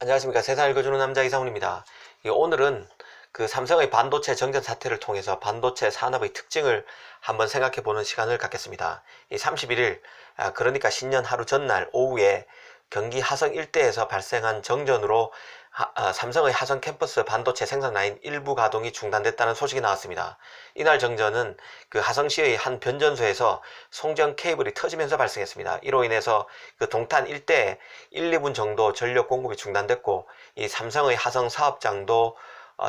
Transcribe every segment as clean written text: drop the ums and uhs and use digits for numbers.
안녕하십니까. 세상을 읽어주는 남자 이상훈입니다. 오늘은 그 삼성의 반도체 정전 사태를 통해서 반도체 산업의 특징을 한번 생각해 보는 시간을 갖겠습니다. 31일, 그러니까 신년 하루 전날 오후에 경기 하성 일대에서 발생한 정전으로 삼성의 하성 캠퍼스 반도체 생산 라인 일부 가동이 중단됐다는 소식이 나왔습니다. 이날 정전은 그 하성시의 한 변전소에서 송전 케이블이 터지면서 발생했습니다. 이로 인해서 그 동탄 일대에 1, 2분 정도 전력 공급이 중단됐고, 이 삼성의 하성 사업장도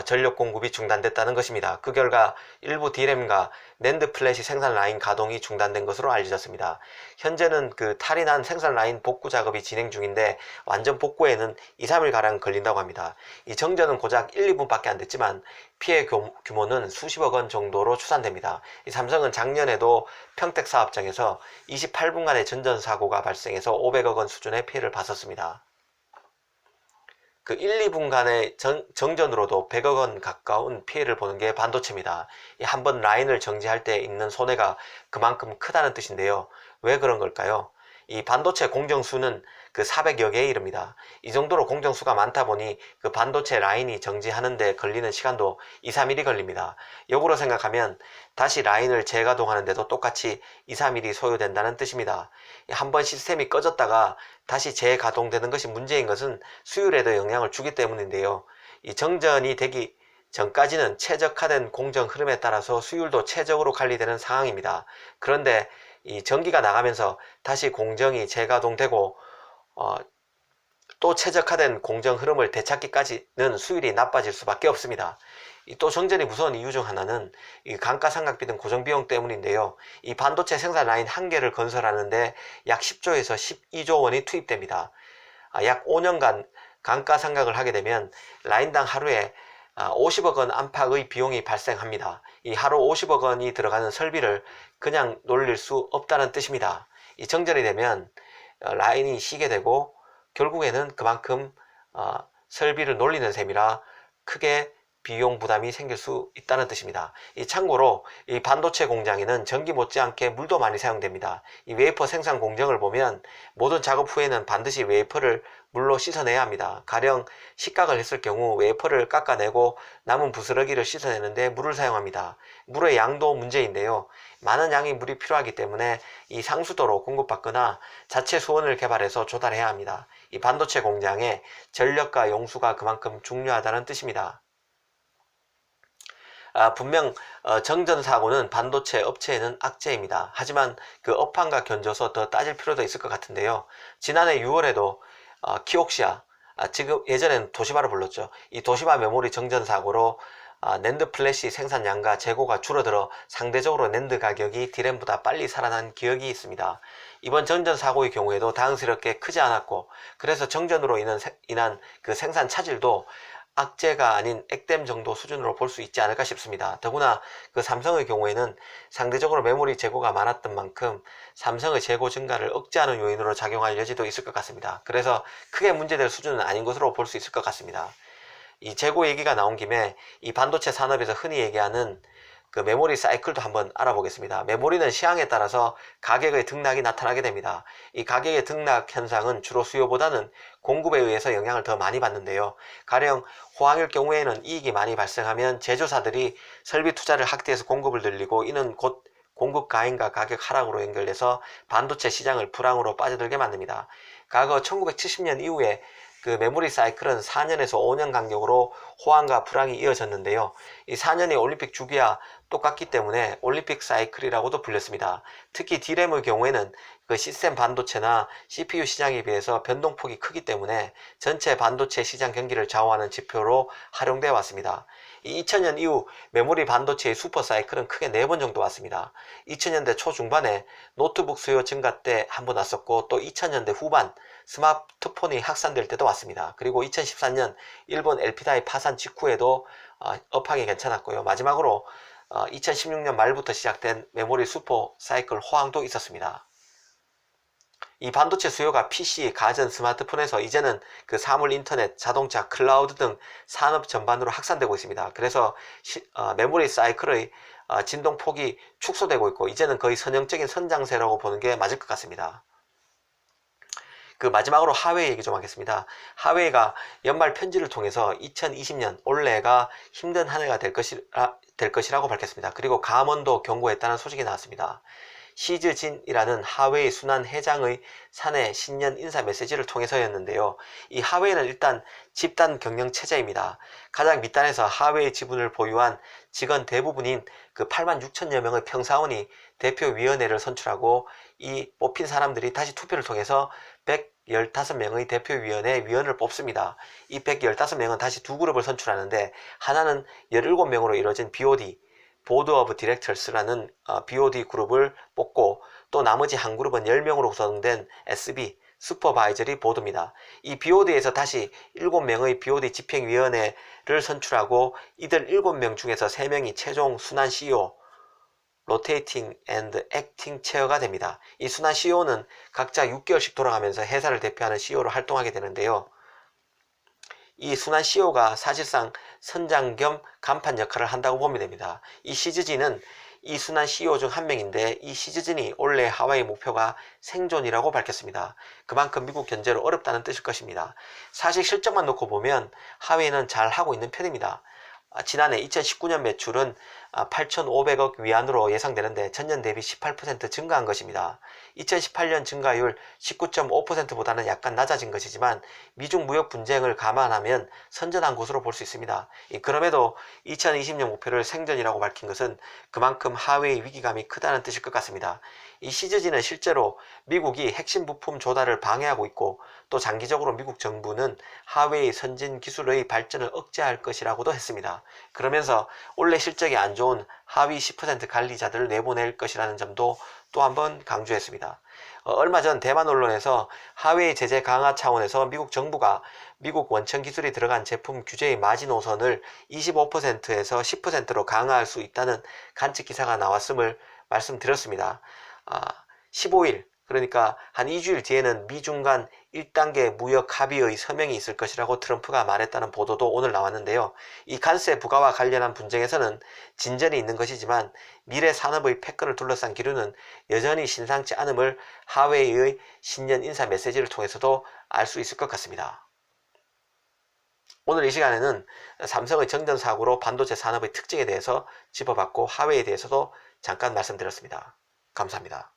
전력 공급이 중단됐다는 것입니다. 그 결과 일부 D램과 낸드 플래시 생산 라인 가동이 중단된 것으로 알려졌습니다. 현재는 그 탈이 난 생산 라인 복구 작업이 진행 중인데 완전 복구에는 2, 3일가량 걸린다고 합니다. 이 정전은 고작 1, 2분밖에 안 됐지만 피해 규모는 수십억 원 정도로 추산됩니다. 이 삼성은 작년에도 평택 사업장에서 28분간의 전전 사고가 발생해서 500억 원 수준의 피해를 봤었습니다. 그 1, 2분간의 정전으로도 100억 원 가까운 피해를 보는 게 반도체입니다. 한번 라인을 정지할 때 있는 손해가 그만큼 크다는 뜻인데요. 왜 그런 걸까요? 이 반도체 공정수는 그 400여 개에 이릅니다. 이 정도로 공정수가 많다 보니 그 반도체 라인이 정지하는데 걸리는 시간도 2, 3일이 걸립니다. 역으로 생각하면 다시 라인을 재가동하는데도 똑같이 2, 3일이 소요된다는 뜻입니다. 한번 시스템이 꺼졌다가 다시 재가동되는 것이 문제인 것은 수율에도 영향을 주기 때문인데요. 이 정전이 되기 전까지는 최적화된 공정 흐름에 따라서 수율도 최적으로 관리되는 상황입니다. 그런데 이 전기가 나가면서 다시 공정이 재가동되고 또 최적화된 공정 흐름을 되찾기까지는 수율이 나빠질 수밖에 없습니다. 또 정전이 무서운 이유 중 하나는 이 감가상각비 등 고정비용 때문인데요. 이 반도체 생산 라인 한 개를 건설하는데 약 10조에서 12조 원이 투입됩니다. 약 5년간 감가상각을 하게 되면 라인당 하루에 50억 원 안팎의 비용이 발생합니다. 이 하루 50억 원이 들어가는 설비를 그냥 놀릴 수 없다는 뜻입니다. 이 정전이 되면 라인이 쉬게 되고 결국에는 그만큼 설비를 놀리는 셈이라 크게 비용 부담이 생길 수 있다는 뜻입니다. 참고로 이 반도체 공장에는 전기 못지않게 물도 많이 사용됩니다. 이 웨이퍼 생산 공정을 보면 모든 작업 후에는 반드시 웨이퍼를 물로 씻어내야 합니다. 가령 식각을 했을 경우 웨이퍼를 깎아내고 남은 부스러기를 씻어내는데 물을 사용합니다. 물의 양도 문제인데요. 많은 양의 물이 필요하기 때문에 이 상수도로 공급받거나 자체 수원을 개발해서 조달해야 합니다. 이 반도체 공장의 전력과 용수가 그만큼 중요하다는 뜻입니다. 분명 정전 사고는 반도체 업체에는 악재입니다. 하지만 그 업황과 견줘서 더 따질 필요도 있을 것 같은데요. 지난해 6월에도 키옥시아, 지금 예전에는 도시바로 불렀죠. 이 도시바 메모리 정전 사고로 낸드 플래시 생산량과 재고가 줄어들어 상대적으로 낸드 가격이 D램보다 빨리 살아난 기억이 있습니다. 이번 정전 사고의 경우에도 다행스럽게 크지 않았고, 그래서 정전으로 인한 그 생산 차질도 악재가 아닌 액땜 정도 수준으로 볼 수 있지 않을까 싶습니다. 더구나 그 삼성의 경우에는 상대적으로 메모리 재고가 많았던 만큼 삼성의 재고 증가를 억제하는 요인으로 작용할 여지도 있을 것 같습니다. 그래서 크게 문제될 수준은 아닌 것으로 볼 수 있을 것 같습니다. 이 재고 얘기가 나온 김에 이 반도체 산업에서 흔히 얘기하는 그 메모리 사이클도 한번 알아보겠습니다. 메모리는 시황에 따라서 가격의 등락이 나타나게 됩니다. 이 가격의 등락 현상은 주로 수요보다는 공급에 의해서 영향을 더 많이 받는데요. 가령 호황일 경우에는 이익이 많이 발생하면 제조사들이 설비 투자를 확대해서 공급을 늘리고, 이는 곧 공급 과잉과 가격 하락으로 연결돼서 반도체 시장을 불황으로 빠져들게 만듭니다. 과거 1970년 이후에 그 메모리 사이클은 4년에서 5년 간격으로 호황과 불황이 이어졌는데요. 이 4년의 올림픽 주기와 똑같기 때문에 올림픽 사이클이라고도 불렸습니다. 특히 D램의 경우에는 그 시스템 반도체나 CPU 시장에 비해서 변동폭이 크기 때문에 전체 반도체 시장 경기를 좌우하는 지표로 활용되어 왔습니다. 이 2000년 이후 메모리 반도체의 슈퍼 사이클은 크게 4번 정도 왔습니다. 2000년대 초중반에 노트북 수요 증가 때 한 번 왔었고, 또 2000년대 후반 스마트폰이 확산될 때도 왔습니다. 그리고 2014년 일본 LP다이 파산 직후에도 업황이 괜찮았고요. 마지막으로 2016년 말부터 시작된 메모리 슈퍼 사이클 호황도 있었습니다. 이 반도체 수요가 PC, 가전, 스마트폰에서 이제는 그 사물 인터넷, 자동차, 클라우드 등 산업 전반으로 확산되고 있습니다. 그래서 메모리 사이클의 진동폭이 축소되고 있고, 이제는 거의 선형적인 선장세라고 보는 게 맞을 것 같습니다. 그 마지막으로 하웨이 얘기 좀 하겠습니다. 하웨이가 연말 편지를 통해서 2020년 올해가 힘든 한 해가 될 것이라고 밝혔습니다. 그리고 감원도 경고했다는 소식이 나왔습니다. 시즈진이라는 하웨이 순환 회장의 사내 신년 인사 메시지를 통해서였는데요. 이 하웨이는 일단 집단 경영 체제입니다. 가장 밑단에서 하웨이 지분을 보유한 직원 대부분인 그 8만 6천여 명의 평사원이 대표위원회를 선출하고 이 뽑힌 사람들이 다시 투표를 통해서 115명의 대표위원회 위원을 뽑습니다. 이 115명은 다시 두 그룹을 선출하는데 하나는 17명으로 이루어진 BOD 보드 오브 디렉터스라는 BOD 그룹을 뽑고 또 나머지 한 그룹은 10명으로 구성된 SB 슈퍼바이저리 보드입니다. 이 BOD에서 다시 7명의 BOD 집행위원회를 선출하고 이들 7명 중에서 3명이 최종 순환 CEO 로테이팅 앤드 액팅 체어가 됩니다. 이 순환 CEO는 각자 6개월씩 돌아가면서 회사를 대표하는 CEO로 활동하게 되는데요. 이 순환 CEO가 사실상 선장 겸 간판 역할을 한다고 보면 됩니다. 이 시즈진은 이 순환 CEO 중 한 명인데 이 시즈진이 올해 하와이 목표가 생존이라고 밝혔습니다. 그만큼 미국 견제로 어렵다는 뜻일 것입니다. 사실 실적만 놓고 보면 하웨이는 잘 하고 있는 편입니다. 지난해 2019년 매출은 8,500억 위안으로 예상되는데 전년 대비 18% 증가한 것입니다. 2018년 증가율 19.5%보다는 약간 낮아진 것이지만 미중 무역 분쟁을 감안하면 선전한 것으로 볼 수 있습니다. 그럼에도 2020년 목표를 생전이라고 밝힌 것은 그만큼 하웨이 위기감이 크다는 뜻일 것 같습니다. 이 시즈진은 실제로 미국이 핵심 부품 조달을 방해하고 있고 또 장기적으로 미국 정부는 하웨이 선진 기술의 발전을 억제할 것이라고도 했습니다. 그러면서 올해 실적이 안 좋은 하위 10% 관리자들을 내보낼 것이라는 점도 또 한번 강조했습니다. 얼마 전 대만 언론에서 하웨이 제재 강화 차원에서 미국 정부가 미국 원천 기술이 들어간 제품 규제의 마지노선을 25%에서 10%로 강화할 수 있다는 관측 기사가 나왔음을 말씀드렸습니다. 15일 그러니까 한 2주일 뒤에는 미중 간 1단계 무역 합의의 서명이 있을 것이라고 트럼프가 말했다는 보도도 오늘 나왔는데요. 이 관세 부과와 관련한 분쟁에서는 진전이 있는 것이지만 미래 산업의 패권을 둘러싼 기류는 여전히 심상치 않음을 하웨이의 신년 인사 메시지를 통해서도 알 수 있을 것 같습니다. 오늘 이 시간에는 삼성의 정전사고로 반도체 산업의 특징에 대해서 짚어봤고 하웨이에 대해서도 잠깐 말씀드렸습니다. 감사합니다.